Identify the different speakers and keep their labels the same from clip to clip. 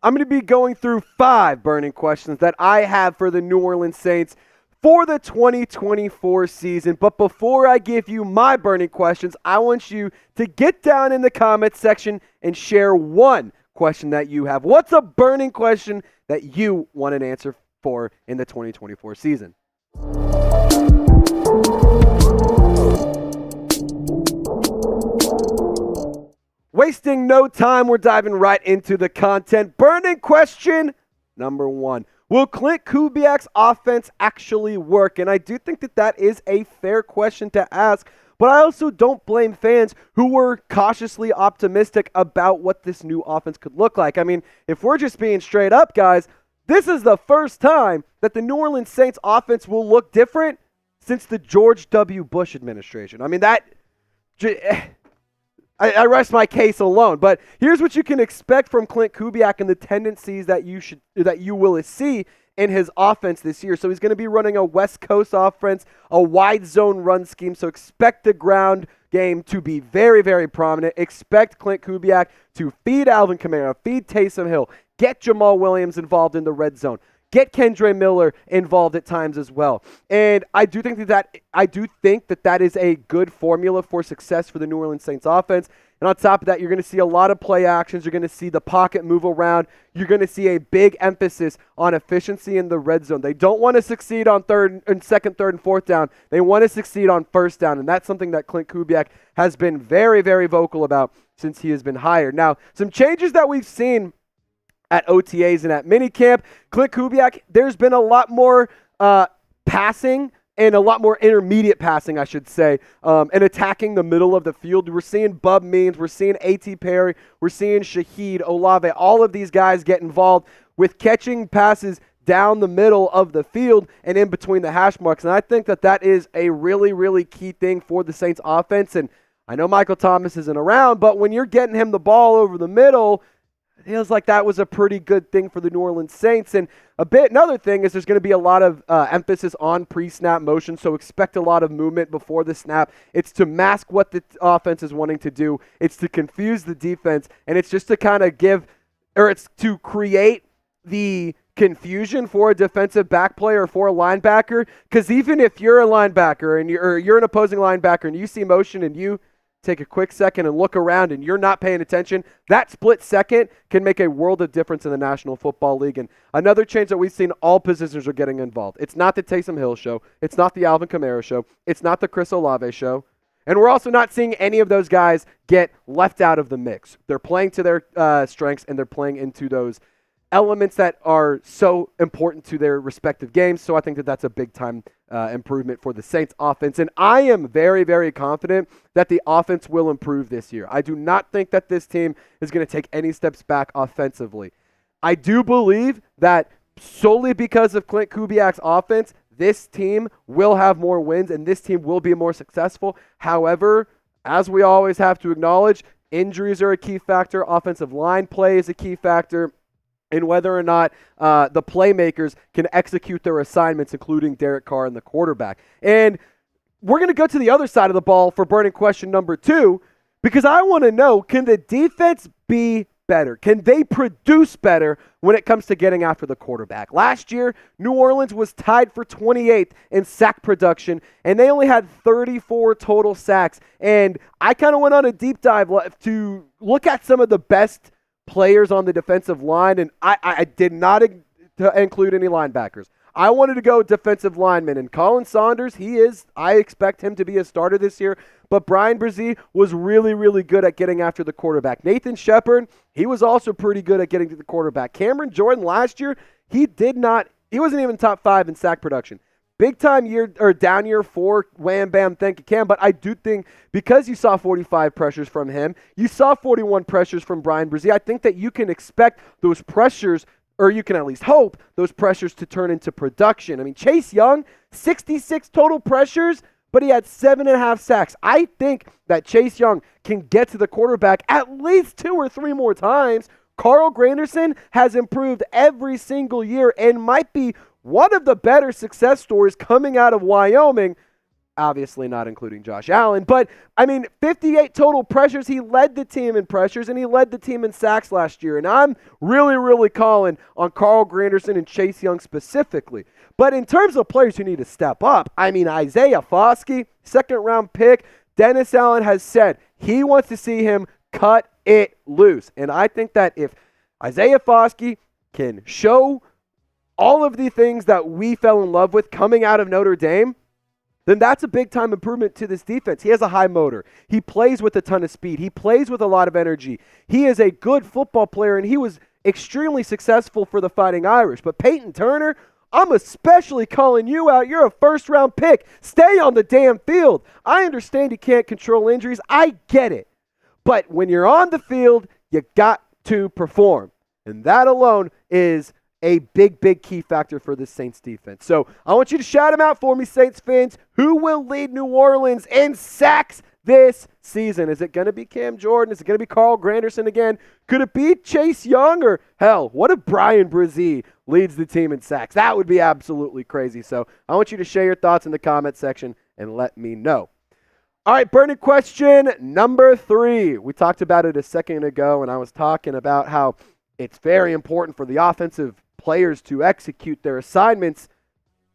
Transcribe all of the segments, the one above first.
Speaker 1: I'm going to be going through 5 burning questions that I have for the New Orleans Saints for the 2024 season. But before I give you my burning questions, I want you to get down in the comments section and share one question that you have. What's a burning question that you want an answer for in the 2024 season? Wasting no time, we're diving right into the content. Burning question number 1. Will Klint Kubiak's offense actually work? And I do think that that is a fair question to ask, but I also don't blame fans who were cautiously optimistic about what this new offense could look like. I mean, if we're just being straight up, guys, this is the first time that the New Orleans Saints offense will look different since the George W. Bush administration. I mean, I rest my case alone, but here's what you can expect from Klint Kubiak and the tendencies that you will see in his offense this year. So he's going to be running a West Coast offense, a wide zone run scheme. So expect the ground game to be very, very prominent. Expect Klint Kubiak to feed Alvin Kamara, feed Taysom Hill, get Jamal Williams involved in the red zone. Get Kendre Miller involved at times as well. And I do think that is a good formula for success for the New Orleans Saints offense. And on top of that, you're going to see a lot of play actions. You're going to see the pocket move around. You're going to see a big emphasis on efficiency in the red zone. They don't want to succeed on second, third, and fourth down. They want to succeed on first down. And that's something that Klint Kubiak has been very, very vocal about since he has been hired. Now, some changes that we've seen at OTAs and at minicamp, Klint Kubiak, there's been a lot more passing and a lot more intermediate passing, I should say, and attacking the middle of the field. We're seeing Bub Means, we're seeing A.T. Perry, we're seeing Shaheed, Olave, all of these guys get involved with catching passes down the middle of the field and in between the hash marks. And I think that that is a really, really key thing for the Saints offense. And I know Michael Thomas isn't around, but when you're getting him the ball over the middle, it feels like that was a pretty good thing for the New Orleans Saints. And another thing is there's going to be a lot of emphasis on pre-snap motion, so expect a lot of movement before the snap. It's to mask what the offense is wanting to do. It's to confuse the defense, and it's just to kind of it's to create the confusion for a defensive back player or for a linebacker. Because even if you're a linebacker and you're an opposing linebacker and you see motion and you take a quick second and look around and you're not paying attention, that split second can make a world of difference in the National Football League. And another change that we've seen, all positions are getting involved. It's not the Taysom Hill show. It's not the Alvin Kamara show. It's not the Chris Olave show. And we're also not seeing any of those guys get left out of the mix. They're playing to their strengths, and they're playing into those elements that are so important to their respective games. So I think that that's a big-time improvement for the Saints offense. And I am very, very confident that the offense will improve this year. I do not think that this team is going to take any steps back offensively. I do believe that solely because of Klint Kubiak's offense, this team will have more wins and this team will be more successful. However, as we always have to acknowledge, injuries are a key factor. Offensive line play is a key factor. And whether or not the playmakers can execute their assignments, including Derek Carr and the quarterback. And we're going to go to the other side of the ball for burning question number 2, because I want to know, can the defense be better? Can they produce better when it comes to getting after the quarterback? Last year, New Orleans was tied for 28th in sack production, and they only had 34 total sacks. And I kind of went on a deep dive to look at some of the best players on the defensive line, and I did not include any linebackers. I wanted to go defensive linemen, and Colin Saunders, I expect him to be a starter this year, but Brian Brzee was really, really good at getting after the quarterback. Nathan Shepard, he was also pretty good at getting to the quarterback. Cameron Jordan last year, he wasn't even top 5 in sack production. Big time year or down year for Wham Bam, thank you, Cam. But I do think because you saw 45 pressures from him, you saw 41 pressures from Brian Brzee, I think that you can expect those pressures, or you can at least hope those pressures to turn into production. I mean, Chase Young, 66 total pressures, but he had 7.5 sacks. I think that Chase Young can get to the quarterback at least 2 or 3 more times. Carl Granderson has improved every single year and might be one of the better success stories coming out of Wyoming. obviously not including Josh Allen. But, 58 total pressures. He led the team in pressures, and he led the team in sacks last year. And I'm really, really calling on Carl Granderson and Chase Young specifically. But in terms of players who need to step up, Isaiah Foskey, second-round pick, Dennis Allen has said he wants to see him cut it loose. And I think that if Isaiah Foskey can show all of the things that we fell in love with coming out of Notre Dame, then that's a big-time improvement to this defense. He has a high motor. He plays with a ton of speed. He plays with a lot of energy. He is a good football player, and he was extremely successful for the Fighting Irish. But Peyton Turner, I'm especially calling you out. You're a first-round pick. Stay on the damn field. I understand you can't control injuries. I get it. But when you're on the field, you got to perform. And that alone is a big, big key factor for this Saints defense. So I want you to shout them out for me, Saints fans. Who will lead New Orleans in sacks this season? Is it going to be Cam Jordan? Is it going to be Carl Granderson again? Could it be Chase Young? Or hell, what if Brian Brzee leads the team in sacks? That would be absolutely crazy. So I want you to share your thoughts in the comment section and let me know. All right, burning question number 3. We talked about it a second ago, and I was talking about how it's very important for the offensive players to execute their assignments.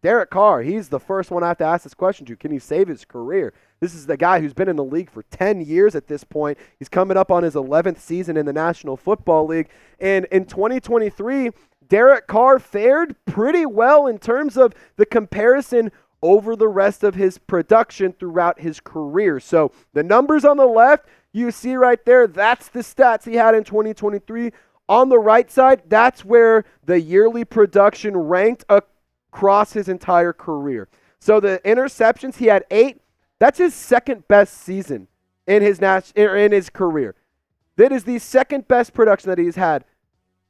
Speaker 1: Derek Carr, he's the first one I have to ask this question to. Can he save his career? This is the guy who's been in the league for 10 years at this point. He's coming up on his 11th season in the National Football League. And in 2023, Derek Carr fared pretty well in terms of the comparison over the rest of his production throughout his career. So the numbers on the left, you see right there, that's the stats he had in 2023. On the right side, that's where the yearly production ranked across his entire career. So the interceptions, he had 8. That's his second best season in his career. That is the second best production that he's had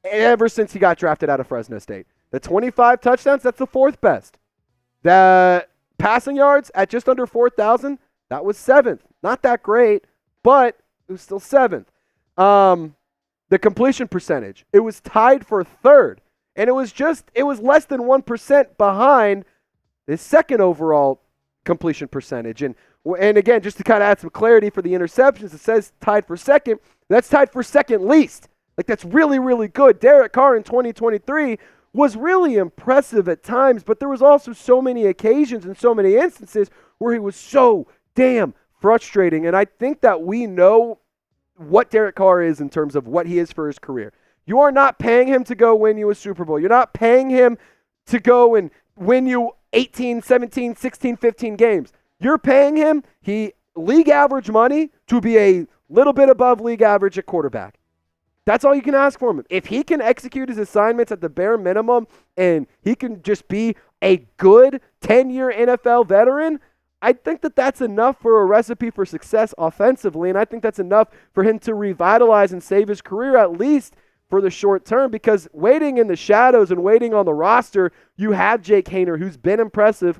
Speaker 1: ever since he got drafted out of Fresno State. The 25 touchdowns, that's the 4th best. The passing yards at just under 4,000, that was 7th. Not that great, but it was still 7th. The completion percentage, it was tied for 3rd, and it was less than 1% behind his second overall completion percentage. And again, just to kind of add some clarity for the interceptions, it says tied for 2nd. That's tied for 2nd least. Like, that's really, really good. Derek Carr in 2023 was really impressive at times, but there was also so many occasions and so many instances where he was so damn frustrating. And I think that we know what Derek Carr is in terms of what he is for his career. You are not paying him to go win you a Super Bowl. You're not paying him to go and win you 18, 17, 16, 15 games. You're paying him league average money to be a little bit above league average at quarterback. That's all you can ask from him. If he can execute his assignments at the bare minimum and he can just be a good 10-year NFL veteran, I think that that's enough for a recipe for success offensively, and I think that's enough for him to revitalize and save his career, at least for the short term, because waiting in the shadows and waiting on the roster, you have Jake Haener, who's been impressive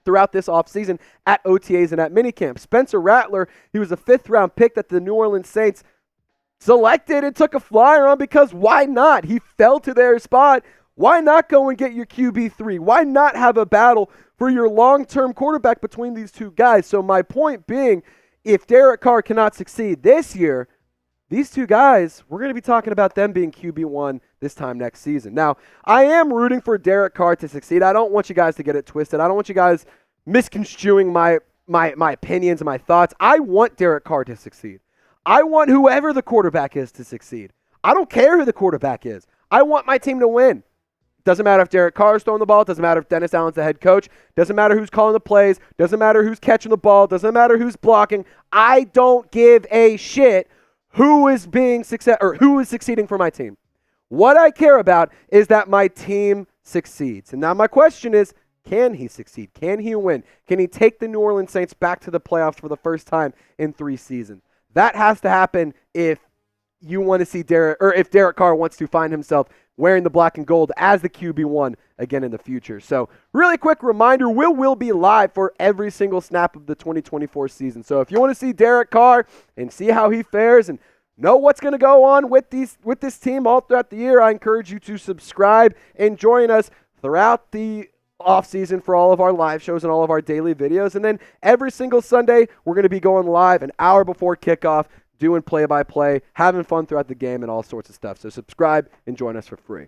Speaker 1: throughout this offseason at OTAs and at minicamp. Spencer Rattler, he was a 5th-round pick that the New Orleans Saints selected and took a flyer on because why not? He fell to their spot. Why not go and get your QB3? Why not have a battle for your long-term quarterback between these two guys? So my point being, if Derek Carr cannot succeed this year, these two guys, we're going to be talking about them being QB1 this time next season. Now, I am rooting for Derek Carr to succeed. I don't want you guys to get it twisted. I don't want you guys misconstruing my opinions and my thoughts. I want Derek Carr to succeed. I want whoever the quarterback is to succeed. I don't care who the quarterback is. I want my team to win. Doesn't matter if Derek Carr is throwing the ball. Doesn't matter if Dennis Allen's the head coach. Doesn't matter who's calling the plays. Doesn't matter who's catching the ball. Doesn't matter who's blocking. I don't give a shit who is succeeding for my team. What I care about is that my team succeeds. And now my question is, can he succeed? Can he win? Can he take the New Orleans Saints back to the playoffs for the first time in 3 seasons? That has to happen if you want to see if Derek Carr wants to find himself wearing the black and gold as the QB1 again in the future. So really quick reminder, we'll be live for every single snap of the 2024 season. So if you want to see Derek Carr and see how he fares and know what's going to go on with this team all throughout the year, I encourage you to subscribe and join us throughout the off season for all of our live shows and all of our daily videos. And then every single Sunday, we're going to be going live an hour before kickoff, doing play-by-play, having fun throughout the game and all sorts of stuff. So subscribe and join us for free.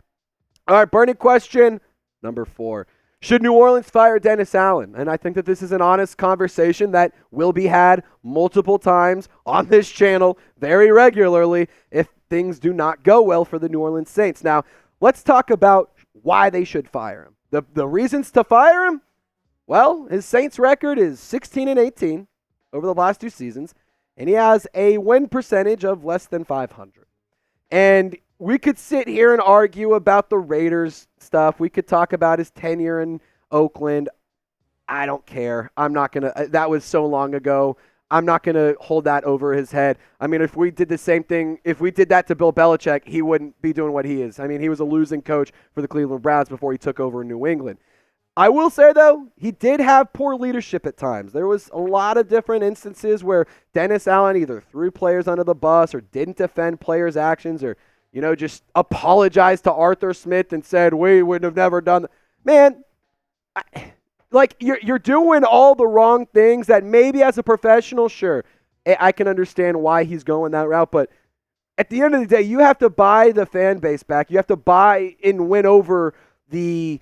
Speaker 1: All right, burning question number 4. Should New Orleans fire Dennis Allen? And I think that this is an honest conversation that will be had multiple times on this channel very regularly if things do not go well for the New Orleans Saints. Now, let's talk about why they should fire him. The reasons to fire him? Well, his Saints record is 16-18 over the last 2 seasons, and he has a win percentage of less than 500. And we could sit here and argue about the Raiders stuff. We could talk about his tenure in Oakland. I don't care. I'm not going to. That was so long ago. I'm not going to hold that over his head. I mean, if we did the same thing, if we did that to Bill Belichick, he wouldn't be doing what he is. I mean, he was a losing coach for the Cleveland Browns before he took over in New England. I will say, though, he did have poor leadership at times. There was a lot of different instances where Dennis Allen either threw players under the bus or didn't defend players' actions or, just apologized to Arthur Smith and said, we would have never done that. Man, you're doing all the wrong things that maybe as a professional, sure, I can understand why he's going that route. But at the end of the day, you have to buy the fan base back. You have to buy and win over the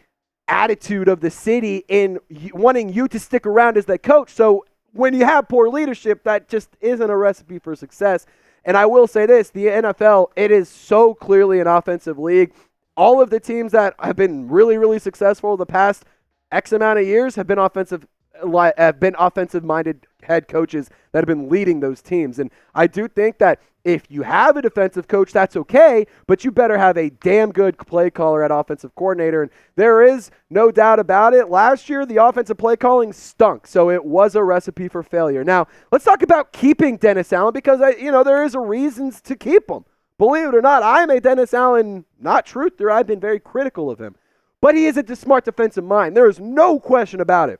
Speaker 1: attitude of the city in wanting you to stick around as the coach. So when you have poor leadership, that just isn't a recipe for success. And I will say this, the NFL, it is so clearly an offensive league. All of the teams that have been really, really successful the past X amount of years have been offensive-minded head coaches that have been leading those teams. And I do think that if you have a defensive coach, that's okay, but you better have a damn good play caller at offensive coordinator. And there is no doubt about it. Last year, the offensive play calling stunk, so it was a recipe for failure. Now, let's talk about keeping Dennis Allen because, there is a reasons to keep him. Believe it or not, I'm a Dennis Allen, not truther. I've been very critical of him. But he is a smart defensive mind. There is no question about it.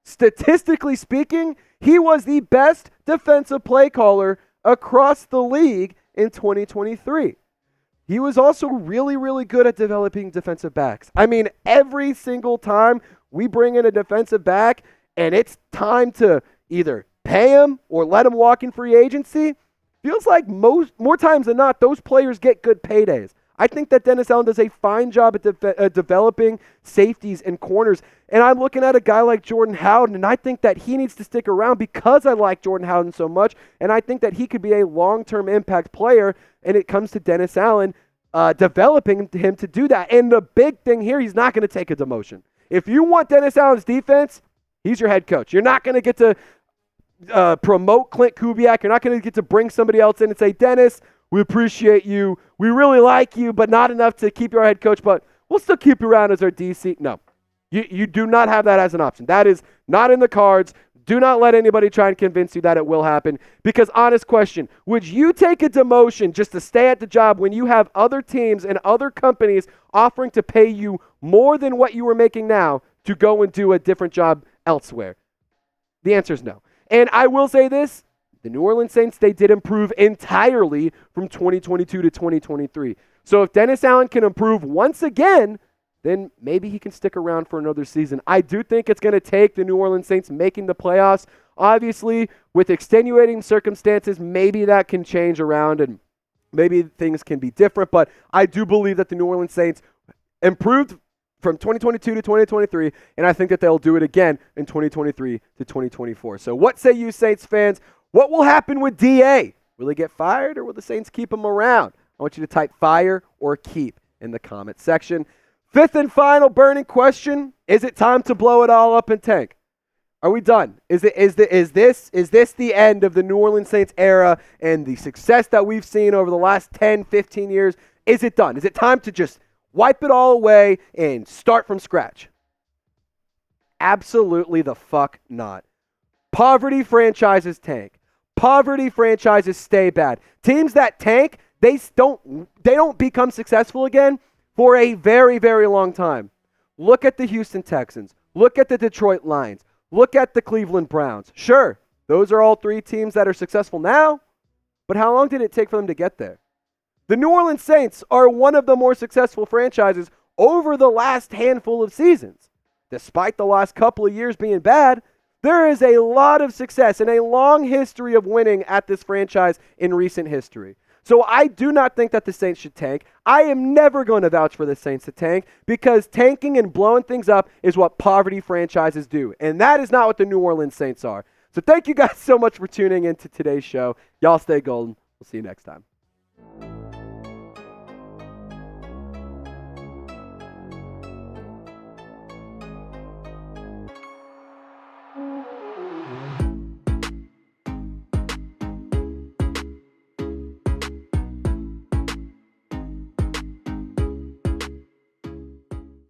Speaker 1: Statistically speaking, he was the best defensive play caller across the league in 2023. He was also really, really good at developing defensive backs. I mean, every single time we bring in a defensive back and it's time to either pay him or let him walk in free agency, feels like more times than not, those players get good paydays. I think that Dennis Allen does a fine job at developing safeties and corners. And I'm looking at a guy like Jordan Howden, and I think that he needs to stick around because I like Jordan Howden so much. And I think that he could be a long-term impact player. And it comes to Dennis Allen developing him to do that. And the big thing here, he's not going to take a demotion. If you want Dennis Allen's defense, he's your head coach. You're not going to get to promote Klint Kubiak. You're not going to get to bring somebody else in and say, Dennis, we appreciate you. We really like you, but not enough to keep you our head coach, but we'll still keep you around as our DC. No, you do not have that as an option. That is not in the cards. Do not let anybody try and convince you that it will happen. Because honest question, would you take a demotion just to stay at the job when you have other teams and other companies offering to pay you more than what you were making now to go and do a different job elsewhere? The answer is no. And I will say this. The New Orleans Saints, they did improve entirely from 2022 to 2023. So if Dennis Allen can improve once again, then maybe he can stick around for another season. I do think it's going to take the New Orleans Saints making the playoffs. Obviously, with extenuating circumstances, maybe that can change around and maybe things can be different. But I do believe that the New Orleans Saints improved from 2022 to 2023, and I think that they'll do it again in 2023 to 2024. So what say you, Saints fans? What will happen with DA? Will he get fired or will the Saints keep him around? I want you to type fire or keep in the comment section. Fifth and final burning question. Is it time to blow it all up and tank? Are we done? Is this the end of the New Orleans Saints era and the success that we've seen over the last 10, 15 years? Is it done? Is it time to just wipe it all away and start from scratch? Absolutely the fuck not. Poverty franchises tank. Poverty franchises stay bad. Teams that tank, they don't become successful again for a very, very long time. Look at the Houston Texans. Look at the Detroit Lions. Look at the Cleveland Browns. Sure, those are all 3 teams that are successful now, but how long did it take for them to get there? The New Orleans Saints are one of the more successful franchises over the last handful of seasons. despite the last couple of years being bad, there is a lot of success and a long history of winning at this franchise in recent history. So I do not think that the Saints should tank. I am never going to vouch for the Saints to tank because tanking and blowing things up is what poverty franchises do. And that is not what the New Orleans Saints are. So thank you guys so much for tuning into today's show. Y'all stay golden. We'll see you next time.